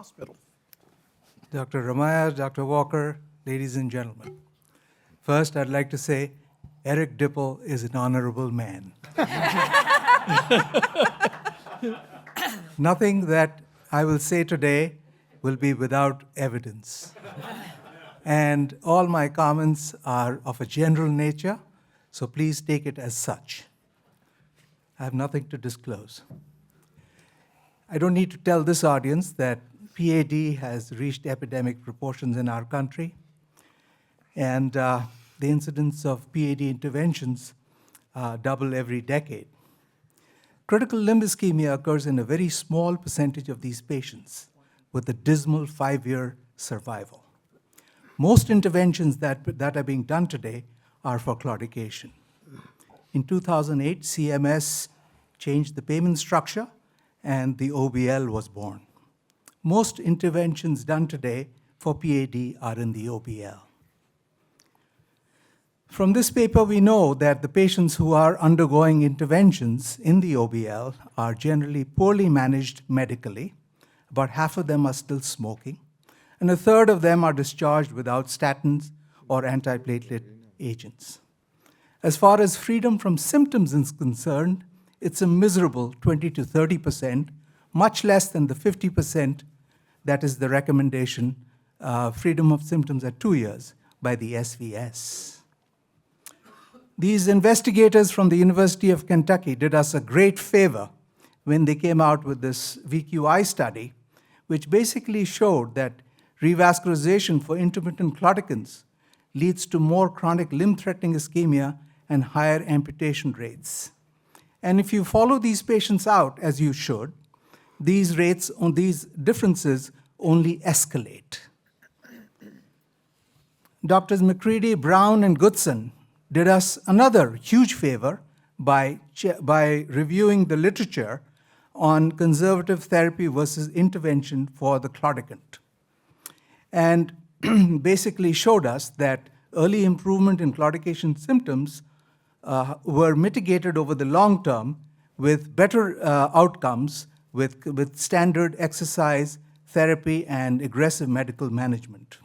Hospital. Dr. Ramaiah, Dr. Walker, ladies and gentlemen. First, I'd like to say Eric Dipple is an honorable man. Nothing that I will say today will be without evidence. And all my comments are of a general nature, so please take it as such. I have nothing to disclose. I don't need to tell this audience that PAD has reached epidemic proportions in our country, and the incidence of PAD interventions double every decade. Critical limb ischemia occurs in a very small percentage of these patients, with a dismal 5-year survival. Most interventions that are being done today are for claudication. In 2008, CMS changed the payment structure, and the OBL was born. Most interventions done today for PAD are in the OBL. From this paper, we know that the patients who are undergoing interventions in the OBL are generally poorly managed medically. About half of them are still smoking, and a third of them are discharged without statins or antiplatelet agents. As far as freedom from symptoms is concerned, it's a miserable 20 to 30%, much less than the 50% that is the recommendation, freedom of symptoms at 2 years by the SVS. These investigators from the University of Kentucky did us a great favor when they came out with this VQI study, which basically showed that revascularization for intermittent claudicants leads to more chronic limb-threatening ischemia and higher amputation rates. And if you follow these patients out, as you should, these rates on these differences only escalate. Doctors Mukherjee, Brown, and Goodson did us another huge favor by reviewing the literature on conservative therapy versus intervention for the claudicant, and basically showed us that early improvement in claudication symptoms were mitigated over the long term with better outcomes with standard exercise, therapy, and aggressive medical management.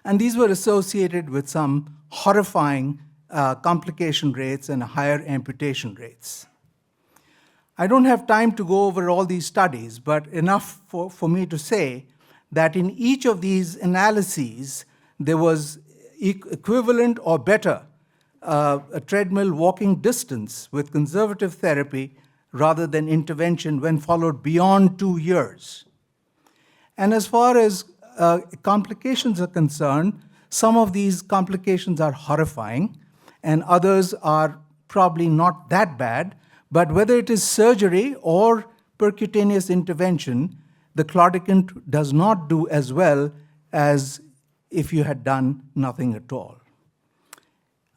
And these were associated with some horrifying complication rates and higher amputation rates. I don't have time to go over all these studies, but enough for me to say that in each of these analyses, there was equivalent or better a treadmill walking distance with conservative therapy rather than intervention when followed beyond 2 years. And as far as complications are concerned, some of these complications are horrifying, and others are probably not that bad, but whether it is surgery or percutaneous intervention, the claudicant does not do as well as if you had done nothing at all.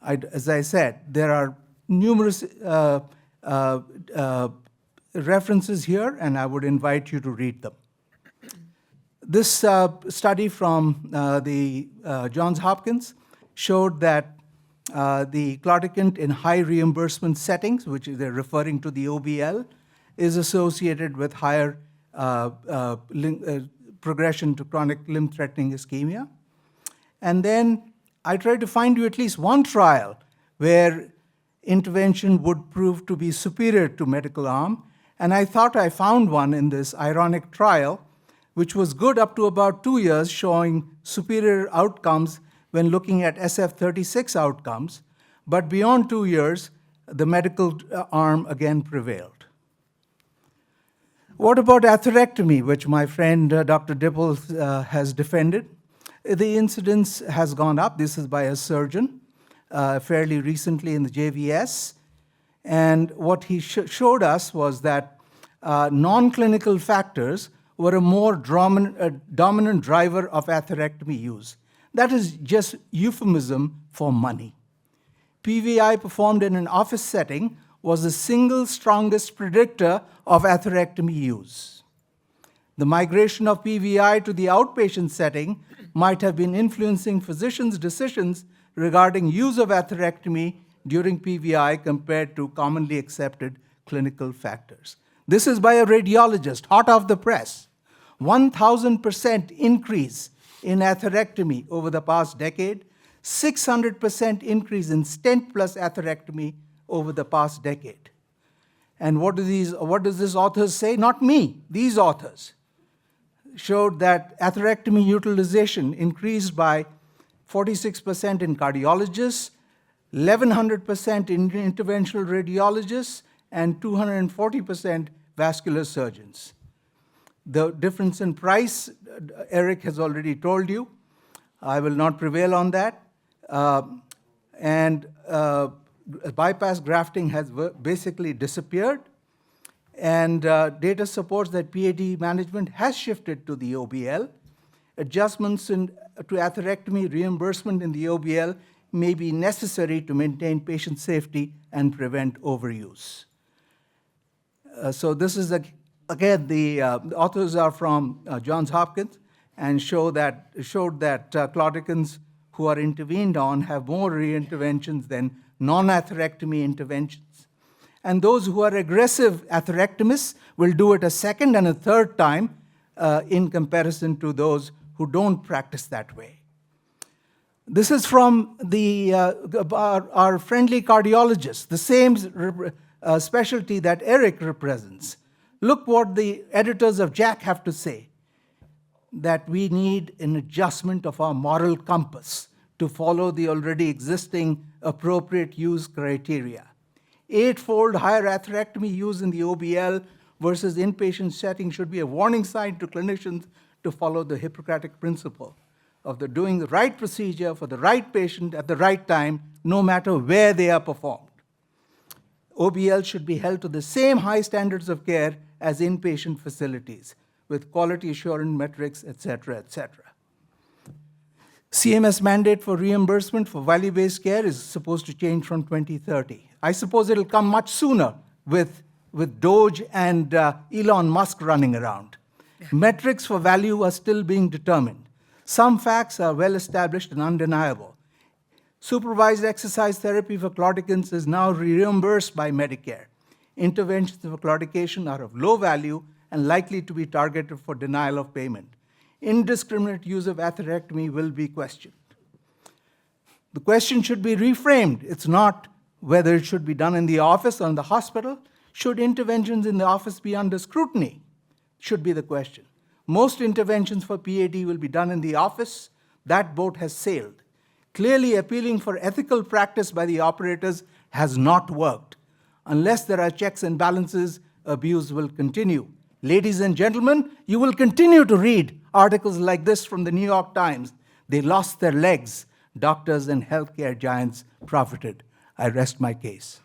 As I said, there are numerous references here, and I would invite you to read them. This study from the Johns Hopkins showed that the claudicant in high reimbursement settings, which they're referring to the OBL, is associated with higher progression to chronic limb-threatening ischemia. And then I tried to find you at least one trial where intervention would prove to be superior to medical arm, and I thought I found one in this ironic trial, which was good up to about 2 years, showing superior outcomes when looking at SF36 outcomes, but beyond 2 years, the medical arm again prevailed. What about atherectomy, which my friend Dr. Dipple has defended? The incidence has gone up. This is by a surgeon fairly recently in the JVS. And what he showed us was that non-clinical factors were a more dominant driver of atherectomy use. That is just euphemism for money. PVI performed in an office setting was the single strongest predictor of atherectomy use. The migration of PVI to the outpatient setting might have been influencing physicians' decisions regarding use of atherectomy during PVI compared to commonly accepted clinical factors. This is by a radiologist, hot off the press. 1,000% increase in atherectomy over the past decade, 600% increase in stent plus atherectomy over the past decade. And what does these authors say? Not me, these authors showed that atherectomy utilization increased by 46% in cardiologists, 1,100% in interventional radiologists, and 240% vascular surgeons. The difference in price, Eric has already told you. I will not prevail on that. Bypass grafting has basically disappeared. And data supports that PAD management has shifted to the OBL. Adjustments to atherectomy reimbursement in the OBL may be necessary to maintain patient safety and prevent overuse. So this is, again, the authors are from Johns Hopkins and showed that claudicants who are intervened on have more reinterventions than non-atherectomy interventions. And those who are aggressive atherectomists will do it a second and a third time in comparison to those who don't practice that way. This is from our friendly cardiologists, the same specialty that Eric represents. Look what the editors of JACC have to say, that we need an adjustment of our moral compass to follow the already existing appropriate use criteria. 8-fold higher atherectomy use in the OBL versus inpatient setting should be a warning sign to clinicians to follow the Hippocratic principle of doing the right procedure for the right patient at the right time, no matter where they are performed. OBL should be held to the same high standards of care as inpatient facilities, with quality assurance metrics, et cetera, et cetera. CMS mandate for reimbursement for value-based care is supposed to change from 2030. I suppose it'll come much sooner with Doge and Elon Musk running around. Metrics for value are still being determined. Some facts are well established and undeniable. Supervised exercise therapy for claudicants is now reimbursed by Medicare. Interventions for claudication are of low value and likely to be targeted for denial of payment. Indiscriminate use of atherectomy will be questioned. The question should be reframed. It's not whether it should be done in the office or in the hospital. Should interventions in the office be under scrutiny? Should be the question. Most interventions for PAD will be done in the office. That boat has sailed. Clearly appealing for ethical practice by the operators has not worked. Unless there are checks and balances, abuse will continue. Ladies and gentlemen, you will continue to read articles like this from the New York Times. They lost their legs. Doctors and healthcare giants profited. I rest my case.